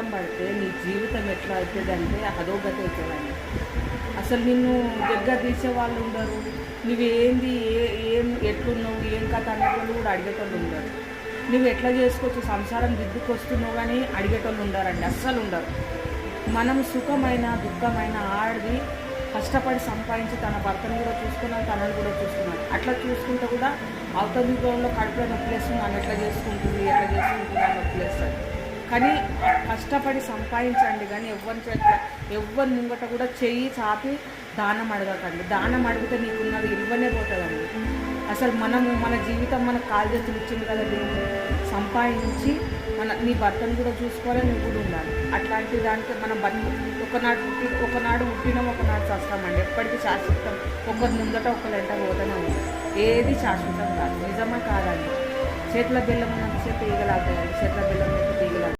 కష్టం పడితే నీ జీవితం ఎట్లా అవుతుందంటే అధోగతి అవుతుందండి. అసలు నిన్ను దగ్గర తీసే వాళ్ళు ఉండరు. నువ్వేంది ఏం ఎట్లున్నావు ఏం కథ అనేటోళ్ళు కూడా అడిగేటోళ్ళు ఉండరు. నువ్వు ఎట్లా చేసుకోవచ్చు సంసారం దిద్దుకొస్తున్నావు కానీ అడిగేటోళ్ళు ఉండరండి, అస్సలు ఉండరు. మనం సుఖమైన దుఃఖమైన ఆడిది కష్టపడి సంపాదించి తన భర్తను కూడా చూసుకున్నాను, తనను కూడా చూసుకున్నాను. అట్లా చూసుకుంటే కూడా అవతలి గోళ్ళలో కడుపులో నొప్పిలేస్తుంది, నన్ను ఎట్లా చేసుకుంటుంది అని నొప్పిలేస్తుంది. కానీ కష్టపడి సంపాదించండి కానీ ఎవ్వరి ముంగట కూడా చెయ్యి చాపి దానం అడగకండి. దానం అడిగితే నీకున్నది ఇవ్వనే పోతుందండి. అసలు మన జీవితం మనకు కాలు చేతులు ఇచ్చింది కదా దేవుడు. సంపాదించి నీ భర్తను కూడా చూసుకోవాలి, నువ్వు కూడా ఉండాలి. అట్లాంటి దానికి మనం ఒకనాడు పుట్టినాం, ఒకనాడు చస్తామండి. ఎప్పటికీ శాశ్వతం ఒకరి ముందట ఒకరు ఎంట పోతూనే ఉంది. ఏది శాశ్వతం కాదు, నిజమే కాదండి. చేతుల బెల్లం ఉన్నంతసేపు ఈగలాగుతాయండి, చేతుల బెల్లం తీగలాగుతాయి.